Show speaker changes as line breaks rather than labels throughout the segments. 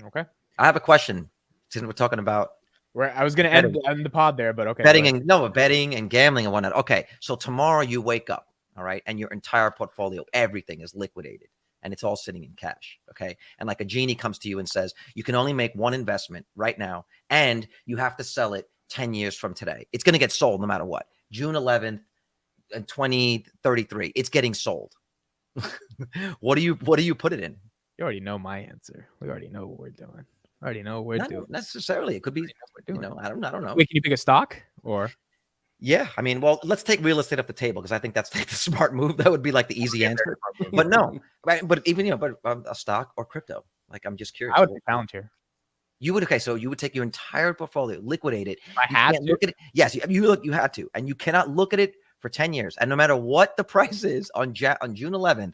Okay.
I have a question since we're talking about
Where I was going to end the pod there, but okay.
betting and gambling and whatnot. Okay, so tomorrow you wake up, all right, and your entire portfolio, everything is liquidated, and it's all sitting in cash. Okay, and like a genie comes to you and says you can only make one investment right now, and you have to sell it 10 years from today. It's going to get sold no matter what. June 11th, 2033, it's getting sold. What do you put it in?
You already know my answer. We already know what we're doing. I already know what we're doing.
Not necessarily. It could be, I don't know.
Wait, can you pick a stock or?
Yeah, I mean, well, let's take real estate off the table because I think that's the smart move. That would be like the easy answer. But no, right? But even but a stock or crypto. Like, I'm just curious.
I would pick Palantir.
You would So you would take your entire portfolio, liquidate it.
I had to
look at it. Yes, you had to, and you cannot look at it for 10 years. And no matter what the price is on June 11th,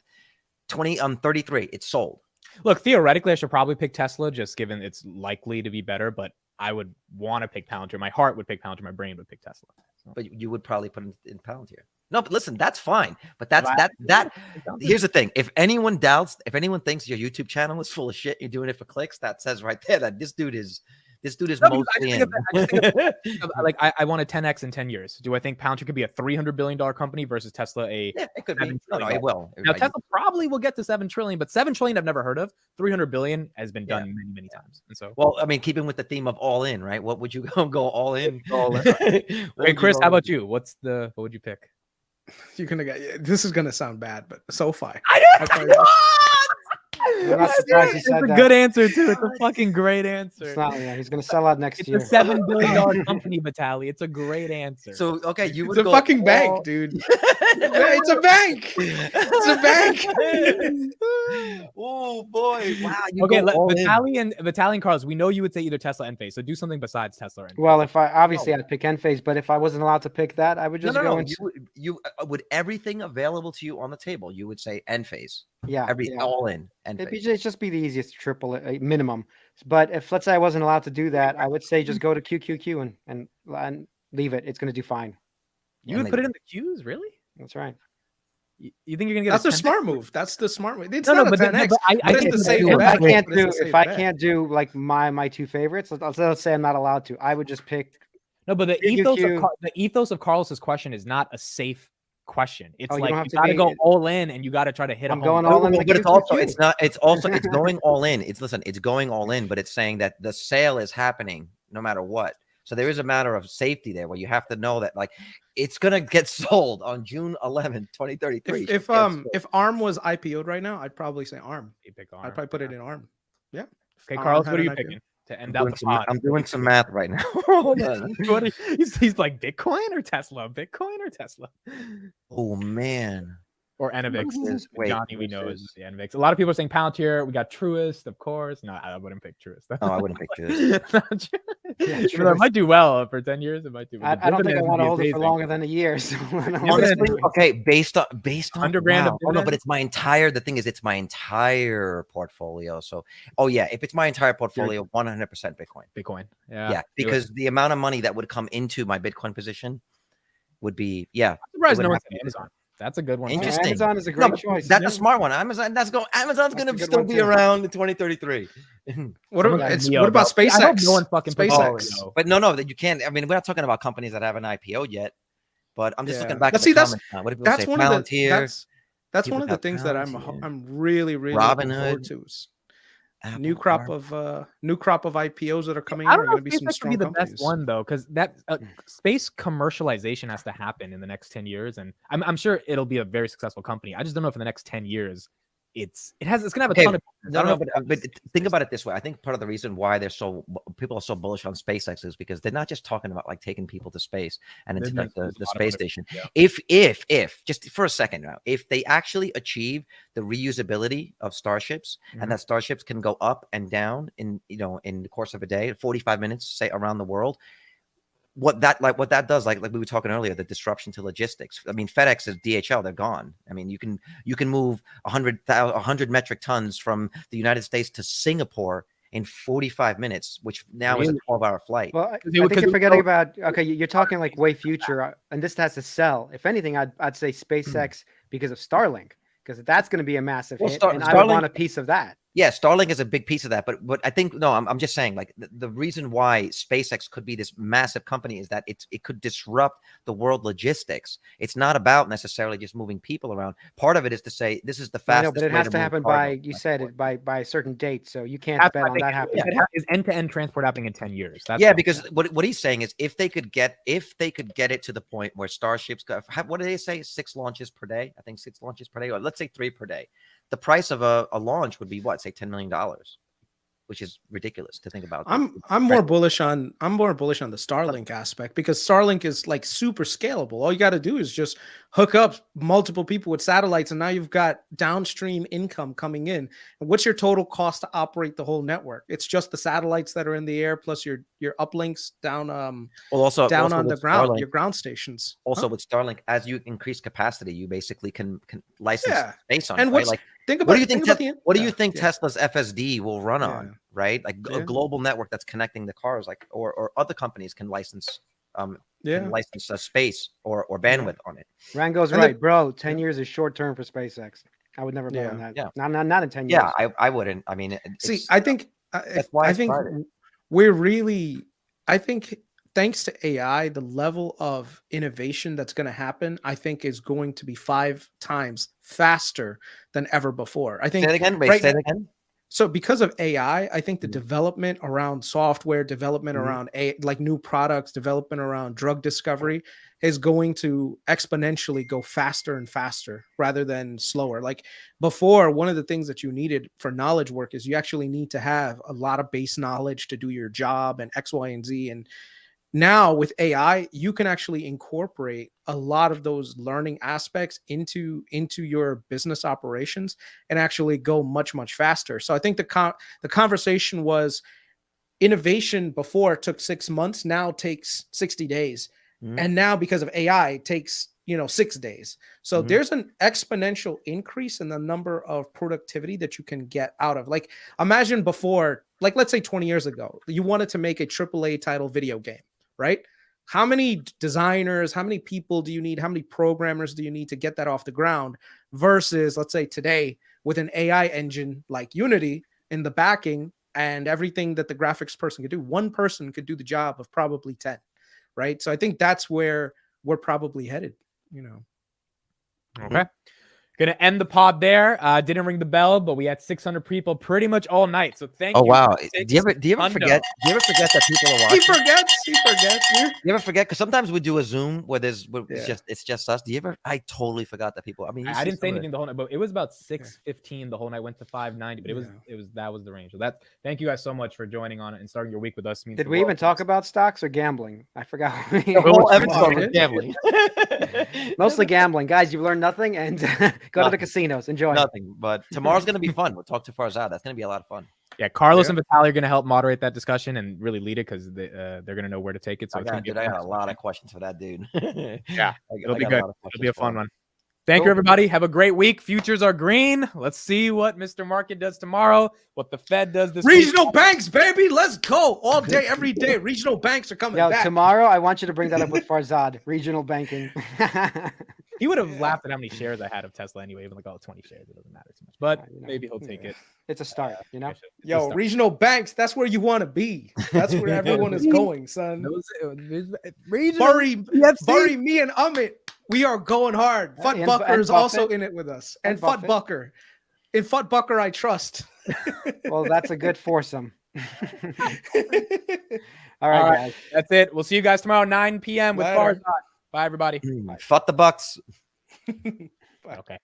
2033, it's sold.
Look, theoretically, I should probably pick Tesla, just given it's likely to be better. But I would want to pick Palantir. My heart would pick Palantir. My brain would pick Tesla. So.
But you would probably put in Palantir. No, but listen, that's fine. But that. Here's the thing: if anyone thinks your YouTube channel is full of shit, you're doing it for clicks, that says right there that this dude is mostly in.
Like I want a 10x in 10 years. Do I think Palantir could be a $300 billion company versus Tesla
it could be. No, it will.
Now Tesla probably will get to 7 trillion, but 7 trillion I've never heard of. 300 billion has been done many times. And so,
well, I mean, keeping with the theme of all in, right? What would you go all in?
Hey, Chris, how about you? What would you pick?
You're gonna get. This is gonna sound bad, but Sofi.
I'm not surprised he said
It's a
that.
good answer too. It's a fucking great answer.
It's not, he's going to sell out next year.
It's a $7 billion company, VITALY. It's a great answer.
So okay,
It's a fucking bank, dude. It's a bank. It's a bank.
Oh boy! Wow.
Okay, VITALY and Carlos, we know you would say either Tesla or Enphase. So do something besides Tesla or Enphase.
Well, if I I'd pick Enphase, but if I wasn't allowed to pick that, I would just go and
you would everything available to you on the table. You would say Enphase.
Yeah,
all in.
It'd just be the easiest triple minimum. But if let's say I wasn't allowed to do that, I would say just go to QQQ and leave it. It's going to do fine.
You would put it in the Qs, really?
That's right.
You think you're gonna get?
That's the smart move. That's the smart move. It's
no,
not a 10x.
If I can't do like my two favorites, let's say I'm not allowed to. I would just pick.
No, but the ethos of Carlos's question is not a safe question. It's like you got to go all in, and you got to try to hit.
I'm going all in,
but it's also it's not. It's also it's going all in. It's going all in, but it's saying that the sale is happening no matter what. So there is a matter of safety there where you have to know that like it's gonna get sold on June 11th, 2033.
If ARM was IPO'd right now, I'd probably say ARM. I'd probably put it in ARM. Yeah.
Okay, Carlos, what are you picking to end out the pod?
I'm doing some math right now. Hold on.
He's like Bitcoin or Tesla? Bitcoin or Tesla?
Oh man.
Or Enovix. Johnny, we know is Enovix. A lot of people are saying Palantir. We got Truist, of course. No, I wouldn't pick Truist.
No, I wouldn't pick Truist.
It might do well for 10 years. It might do.
I don't think I want to hold it for longer than a year. So
honestly, okay, based on
$100,000.
Oh no, but it's my entire. The thing is, it's my entire portfolio. So, if it's my entire portfolio, 100% Bitcoin.
Bitcoin.
Yeah, because the amount of money that would come into my Bitcoin position would be
I'm surprised no one's on Amazon. That's a good one.
Interesting.
Amazon is a great choice.
That's a smart one. Amazon's going to still be around in 2033.
What about SpaceX?
I hope no one fucking
SpaceX.
But no, that you can't. I mean, we're not talking about companies that haven't IPO yet. But I'm just looking back.
That's one of the things that I'm really looking forward to. New crop of IPOs that are coming.
I don't know
if SpaceX
could be the best one though, because that space commercialization has to happen in the next 10 years, and I'm sure it'll be a very successful company. I just don't know if in the next 10 years it's gonna have a ton of.
But think about it this way. I think part of the reason why people are so bullish on SpaceX is because they're not just talking about like taking people to space and into the space station. Yeah. If just for a second now, if they actually achieve the reusability of starships and that starships can go up and down in the course of a day, 45 minutes, say around the world. What that does, like we were talking earlier, the disruption to logistics. I mean, FedEx is DHL; they're gone. I mean, you can move 100 metric tons from the United States to Singapore in 45 minutes, which now is a 12-hour flight.
Well, I think you're forgetting about. Okay, you're talking like way future, and this has to sell. If anything, I'd say SpaceX because of Starlink, because that's going to be a massive hit, and I would want a piece of that.
Yeah, Starlink is a big piece of that, but I think no, I'm just saying like the reason why SpaceX could be this massive company is that it could disrupt the world logistics. It's not about necessarily just moving people around. Part of it is to say this is the
I know,
fastest.
but it
way
has
to
to
move
happen
cargo
by, you said it, by a certain date, so you can't
That's
bet
what I
on
think
that happening.
is end-to-end transport happening in 10 years. That's
Yeah,
all.
because what he's saying is if they could get it to the point where Starships go, what do they say, 6 launches per day? I think 6 launches per day, or let's say 3 per day. The price of a launch would be what, say $10 million, which is ridiculous to think about.
I'm more bullish on the Starlink aspect, because Starlink is like super scalable. All you got to do is just hook up multiple people with satellites, and now you've got downstream income coming in. And what's your total cost to operate the whole network? It's just the satellites that are in the air plus your uplinks down
also
on the ground,
Starlink,
your ground stations.
Also with Starlink, as you increase capacity, you basically can license space on
and
it, right? Like,
what do you think
Tesla's FSD will run on, right? Like a global network that's connecting the cars, like or other companies can license space or bandwidth on it.
Rango's right, bro. 10 years is short term for SpaceX. I would never bet on that.
Yeah,
not in 10 years.
Yeah, I wouldn't. I mean,
I think we're really, I think thanks to AI, the level of innovation that's going to happen, I think, is going to be 5 times faster than ever before. I think.
Say it again.
So because of AI, I think the development around software, development around like new products, development around drug discovery is going to exponentially go faster and faster rather than slower. Like before, one of the things that you needed for knowledge work is you actually need to have a lot of base knowledge to do your job and X, Y, and Z. And now with AI, you can actually incorporate a lot of those learning aspects into your business operations and actually go much, much faster. So I think the conversation was innovation before took 6 months, now takes 60 days. And now because of AI, it takes 6 days. So there's an exponential increase in the number of productivity that you can get out of. Like imagine before, like let's say 20 years ago, you wanted to make a AAA title video game, right? How many designers, how many people do you need? How many programmers do you need to get that off the ground? Versus, let's say today, with an AI engine like Unity in the backing and everything that the graphics person could do, one person could do the job of probably 10, right? So I think that's where we're probably headed,
Okay. Gonna end the pod there. Didn't ring the bell, but we had 600 people pretty much all night. So thank you.
Oh wow! Do you ever forget? Do you ever forget that people are watching?
He forgets.
You ever forget? Because sometimes we do a Zoom where it's just us. Do you ever? I totally forgot that people. I mean,
I didn't say anything the whole night, but it was about 6:15 the whole night. Went to 5:90, but that was the range. So thank you guys so much for joining on it and starting your week with us.
Did we even talk about stocks or gambling? I forgot.
The whole episode was gambling.
Mostly gambling, guys. You've learned nothing, and go to the casinos. Enjoy.
Nothing. But tomorrow's going to be fun. We'll talk to Farzad. That's going to be a lot of fun.
Yeah, Carlos and Vitaly are going to help moderate that discussion and really lead it because they're going to know where to take it. So it's going to be
I got a lot of questions for that dude.
Yeah, it'll be good. It'll be a fun one. Thank you, everybody. Have a great week. Futures are green. Let's see what Mr. Market does tomorrow, what the Fed does this
Regional banks, baby. Let's go. All day, every day. Regional banks are coming back.
Tomorrow, I want you to bring that up with Farzad. Regional banking.
He would have laughed at how many shares I had of Tesla anyway, even like 20 shares. It doesn't matter too much, but maybe he'll take it.
It's a start,
regional banks. That's where you want to be. That's where everyone is going, son. Bury me and Amit. We are going hard. Futtbucker is also in it with us. And Futtbucker. In Futtbucker, I trust.
Well, that's a good foursome. All right, guys.
That's it. We'll see you guys tomorrow, 9 p.m. with Farzad. Bye, everybody.
Fuck the Bucks.
Okay.